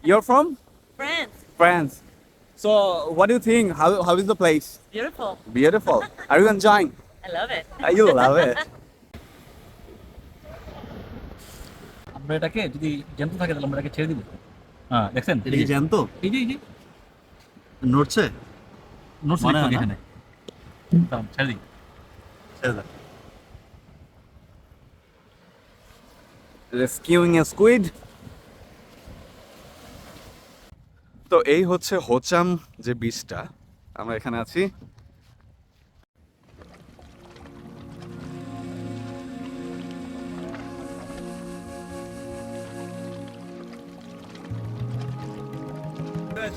You're from France. France. So, what do you think? How is the place? Beautiful. Beautiful. Are you enjoying? I love it. You love it. আমরা এটাকে যদি জ্যান্ত থাকে তাহলে আমরা এটাকে ছেড়ে দিব। হ্যাঁ দেখছেন এটা কি জ্যান্ত? এই যে নড়ছে? নোটস মনে লিখতে হয় না। এখানে দাঁড়ান, ছেড়ে দিই। ছেড়ে দাও। Rescuing a squid. তো এই হচ্ছে হোচাম যে বিচটা, আমরা এখানে আছি।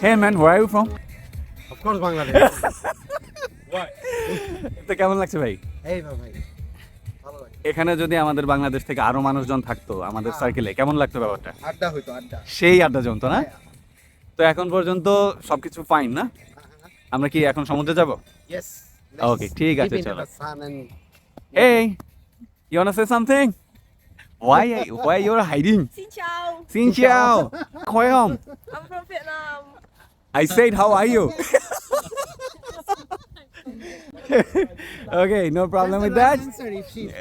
Hey man, where are you from? Of course, Bangladesh. Why? তো কেমন লাগছে ভাই? Hey, ভাই ভালো লাগে। এখানে যদি আমাদের বাংলাদেশ থেকে আরো মানুষজন থাকতো আমাদের সার্কেলে, কেমন লাগতো ব্যাপারটা? আড্ডা হইতো আড্ডা। সেই আড্ডা জমতো না? তো এখন পর্যন্ত সবকিছু ফাইন না? আমরা কি এখন সমুদ্রে যাব? Yes. Okay, ঠিক আছে, Keep into চলো। the sun and Hey, you wanna say something? Why you're hiding? Xin chào. Xin chào. Khỏe không? I'm from Vietnam. I said how are you? Okay, no problem with that. answer if she's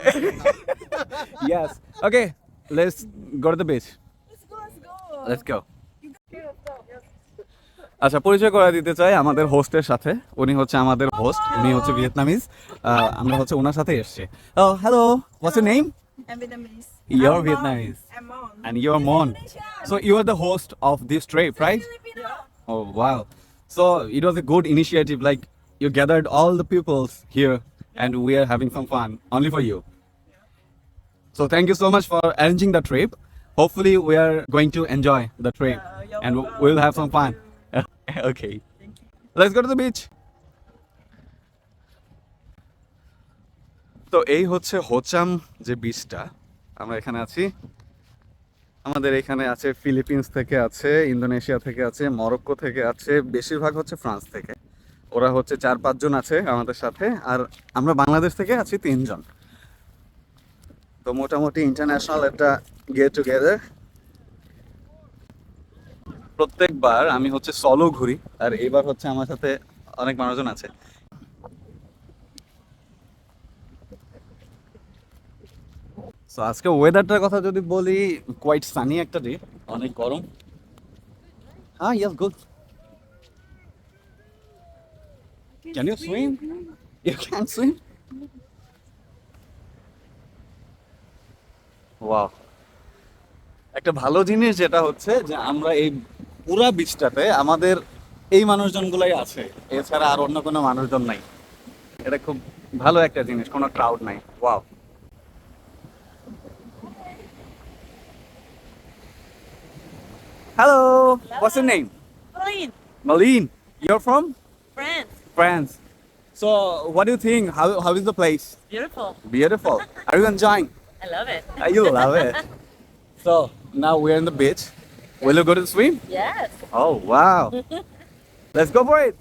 Yes. Okay, let's go to the beach. Let's go. Let's go. আচ্ছা, পরিচয় করে দিতে চাই আমাদের হোস্টের সাথে। উনি হচ্ছে আমাদের হোস্ট, উনি হচ্ছে ভিয়েতনামিজ। আমরা হচ্ছে ওনার সাথে এসেছি। Oh, hello. What's your name? I'm Vietnamese. You're Vietnamese. I'm Mon. And you're Mon. So you are the host of this trip, right? Yeah. Oh, wow. So it was a good initiative, like you gathered all the peoples here and we are having some fun only for you. So thank you so much for arranging the trip. Hopefully we are going to enjoy the trip you're and welcome. we'll have some fun. Okay. Let's go to the beach. তো এই হচ্ছে হোচাম যে বিচটা, আমরা এখানে আছি। আমাদের এখানে আছে ফিলিপিন্স থেকে আছে, ইন্দোনেশিয়া থেকে আছে, মরক্কো থেকে আছে, বেশিরভাগ হচ্ছে ফ্রান্স থেকে। ওরা হচ্ছে 4-5 জন আছে আমাদের সাথে, আর আমরা বাংলাদেশ থেকে আছি 3 জন। তো মোটামুটি ইন্টারন্যাশনাল একটা গেট টুগেদার। প্রত্যেকবার আমি হচ্ছে সলো ঘুরি, আর এবার হচ্ছে আমার সাথে অনেক মানুষজন আছে। সো আজকে ওয়েদারটার কথা যদি বলি, কোয়াইট সানি একটা ডে, অনেক গরম। হ্যাঁ, yes, good. Can you swim? You can swim? Wow. একটা ভালো জিনিস যেটা হচ্ছে যে আমরা এই পুরা বিচটাতে আমাদের এই মানুষজনগুলাই আছে, এছাড়া আর অন্য কোনো মানুষজন নাই। এটা খুব ভালো একটা জিনিস, কোনো ক্রাউড নাই। Wow. Hello. What's your name? Pauline. Malene. You're from France. France. So, what do you think? How is the place? Beautiful. Beautiful. Are you enjoying? I love it. You love it. So, now we're in the beach. Will you go to the swim? Yes. Oh, wow. Let's go for it.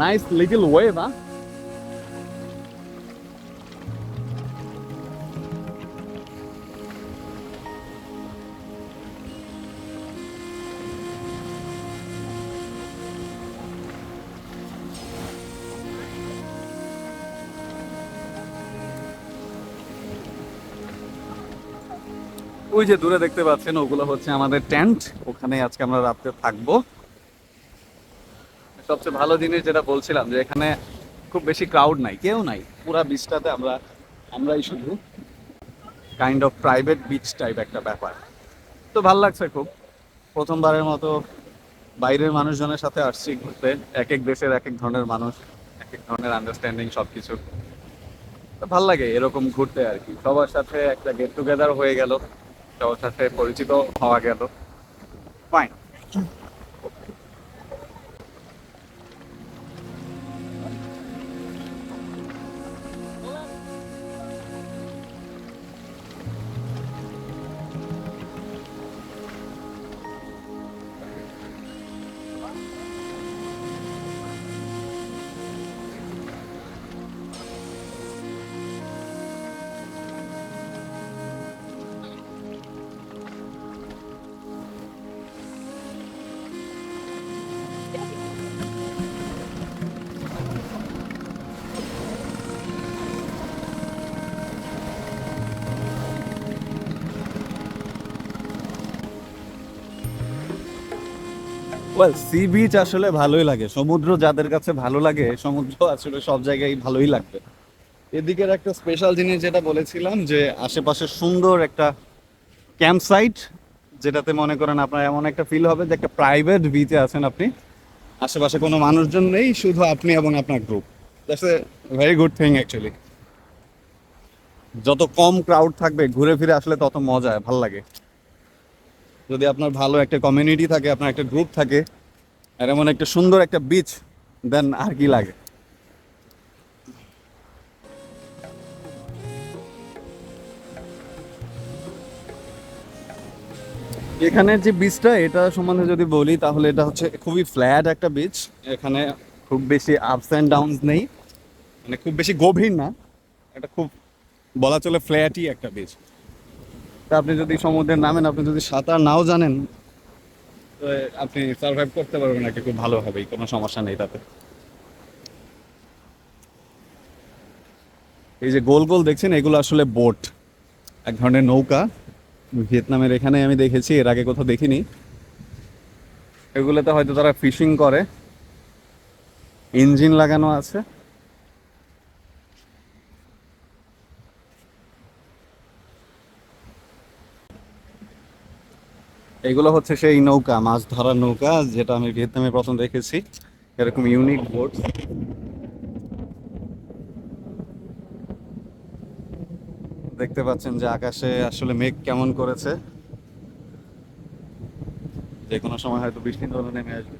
Nice little wave, huh? ওই যে দূরে দেখতে পাচ্ছেন, ওগুলো হচ্ছে আমাদের tent. ওখানে আজকে আমরা রাতে থাকবো। সবচেয়ে ভালো জিনিস যেটা বলছিলাম, যে এখানে খুব বেশি ক্রাউড নাই, কেউ নাই। পুরা বিচটাতে আমরাই শুধু, kind of private beach type একটা ব্যাপার। তো ভালো লাগছে খুব। প্রথমবারের মতো বাইরের মানুষজনের সাথে আসছি ঘুরতে। এক এক দেশের এক এক ধরনের মানুষ, এক এক ধরনের আন্ডারস্ট্যান্ডিং, সবকিছু। তো ভালো লাগে এরকম ঘুরতে আর কি। সবার সাথে একটা গেট টুগেদার হয়ে গেল, সবার সাথে পরিচিত হওয়া গেল। ফাইন। ওয়েল সি বিচ আসলে ভালোই লাগে, সমুদ্র যাদের কাছে ভালো লাগে সমুদ্র আসলে সব জায়গায় ভালোই লাগবে। এদিকের একটা স্পেশাল জিনিস যেটা বলেছিলাম যে আশেপাশে সুন্দর একটা ক্যাম্প সাইট, যেটাতে মনে করেন আপনার এমন একটা ফিল হবে যে একটা প্রাইভেট বিচে আছেন আপনি, আশেপাশে কোনো মানুষজন নেই, শুধু আপনি এবং আপনার group. That's a very good thing actually. যত কম ক্রাউড থাকবে ঘুরে ফিরে আসলে তত মজা হয়, ভাল লাগে। যদি আপনার ভালো একটা কমিউনিটি থাকে, আপনার একটা গ্রুপ থাকে, আর এমন একটা সুন্দর একটা বিচ, দেন আর কি লাগে। এখানের যে বিচটা এটা সম্বন্ধে যদি বলি তাহলে এটা হচ্ছে খুবই ফ্ল্যাট একটা বিচ। এখানে খুব বেশি আপস অ্যান্ড ডাউনস নেই, মানে খুব বেশি গভীর না, এটা খুব বলা চলে ফ্ল্যাটই একটা বিচ। তা আপনি যদি সমুদ্রে নামেন, আপনি যদি সাঁতার নাও জানেন, তো আপনি সার্ভাইভ করতে পারবেন আর কি খুব ভালোভাবেই, কোনো সমস্যা নেই তাতে। এই যে গোল গোল দেখছেন এগুলো আসলে বোট, এক ধরনের নৌকা। ভিয়েতনামের এখানে আমি দেখেছি, এর আগে কোথাও দেখিনি। এগুলোতে হয়তো তারা ফিশিং করে, ইঞ্জিন লাগানো আছে। এগুলো হচ্ছে সেই নৌকা, মাছ ধরার নৌকা, যেটা আমি ভিয়েতনামে প্রথম দেখেছি, এরকম ইউনিক বোট। দেখতে পাচ্ছেন যে আকাশে আসলে মেঘ কেমন করেছে, যে কোনো সময় হয়তো বৃষ্টি ধরে নেমে আসবে।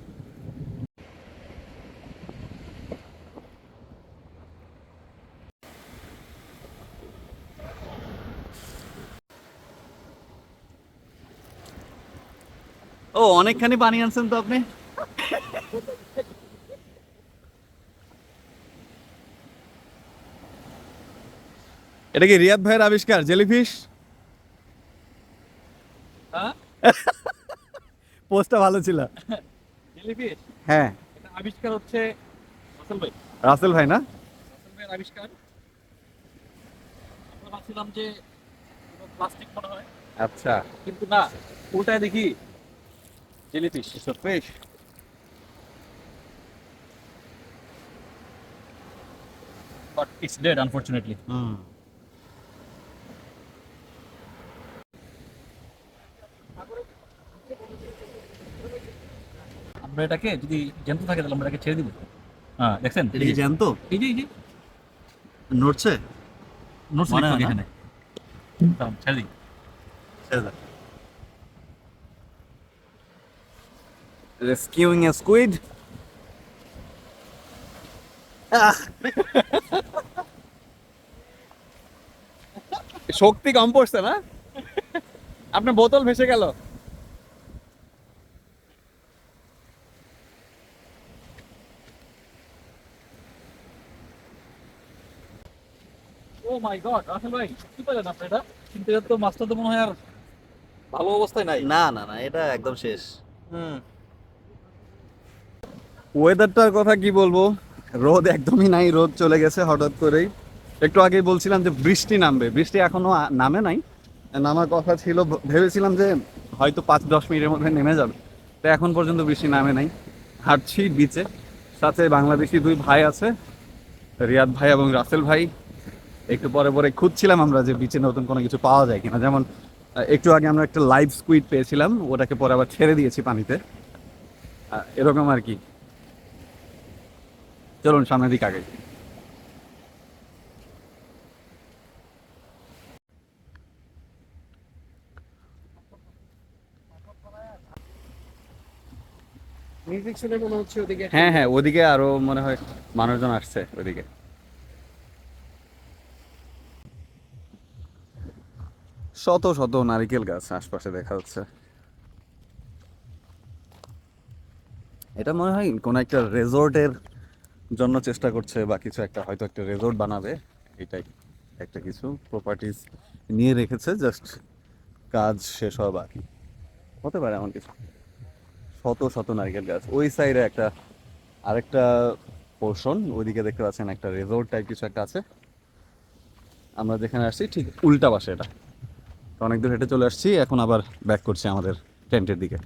ও অনেকখানি পানি আনছেন তো আপনি। এটা কি রিয়াদ ভাইয়ের আবিষ্কার জেলিফিশ? হ্যাঁ, পোস্টটা ভালো ছিল। জেলিফিশ হ্যাঁ, এটা আবিষ্কার হচ্ছে রাসেল ভাই। রাসেল ভাই না? রাসেল ভাইয়ের আবিষ্কার। আমরা ভাবছিলাম যে প্লাস্টিক মনে হয়, আচ্ছা, কিন্তু না, উল্টায় দেখি jellyfish. Fish. But it's dead unfortunately. আমরা এটাকে যদি জ্যান্ত থাকে তাহলে আমরা এটাকে ছেড়ে দিব। হ্যাঁ, দেখছেন এটা কি জ্যান্ত? এই যে নড়ছে? নোটস মনে লিখতে হয় না। এখানে। দাঁড়ান, ছেড়ে দিই। রেস্কিউইং এ স্কুইড। শক্তি কম পড়ছে না? আপনার বোতল ভেসে গেল। ও মাই গড, রাসেল ভাই কি পেলেন আপনি এটা? কিন্তু এটা তো মাছটা তো মনে হয় আর ভালো অবস্থায় নাই। না না না, এটা একদম শেষ। ওয়েদারটার কথা কি বলবো, রোদ একদমই নাই, রোদ চলে গেছে হঠাৎ করেই। একটু আগেই বলছিলাম যে বৃষ্টি নামবে, বৃষ্টি এখনো নামে নাই। নামার কথা ছিল, ভেবেছিলাম যে হয়তো 5-10 মিনিটের মধ্যে নেমে যাবে, তো এখন পর্যন্ত বৃষ্টি নামে নাই। হাঁটছি বিচে, সাথে বাংলাদেশি 2 ভাই আছে, রিয়াদ ভাই এবং রাসেল ভাই। একটু পরে পরে খুঁজছিলাম আমরা যে বিচে নতুন কোনো কিছু পাওয়া যায় কিনা, যেমন একটু আগে আমরা একটা লাইভ স্কুইড পেয়েছিলাম, ওটাকে পরে আবার ছেড়ে দিয়েছি পানিতে, এরকম আর কি। চলুন সামনের দিকে আগে। মিউজিক শুনে মনে হচ্ছে ওদিকে হ্যাঁ হ্যাঁ, ওদিকে আরো মনে হয় মানুষজন আসছে ওদিকে। শত শত নারকেল গাছ আশপাশে দেখা যাচ্ছে। এটা মনে হয় কোন একটা রেজর্টের জন্য চেষ্টা করছে, বা কিছু একটা, হয়তো একটা রেজর্ট বানাবে, এটাই একটা কিছু প্রপার্টিজ নিয়ে রেখেছে, জাস্ট কাজ শেষ হওয়া বাকি, হতে পারে এমন কিছু। শত শত নারকেল গাছ, ওই সাইডে একটা আরেকটা পোর্শন, ওইদিকে দেখতে পাচ্ছেন একটা রেজর্ট টাইপ কিছু একটা আছে। আমরা যেখানে আসছি ঠিক উল্টা পাশে এটা। তো অনেক দূর হেঁটে চলে আসছি, এখন আবার ব্যাক করছি আমাদের টেন্টের দিকে।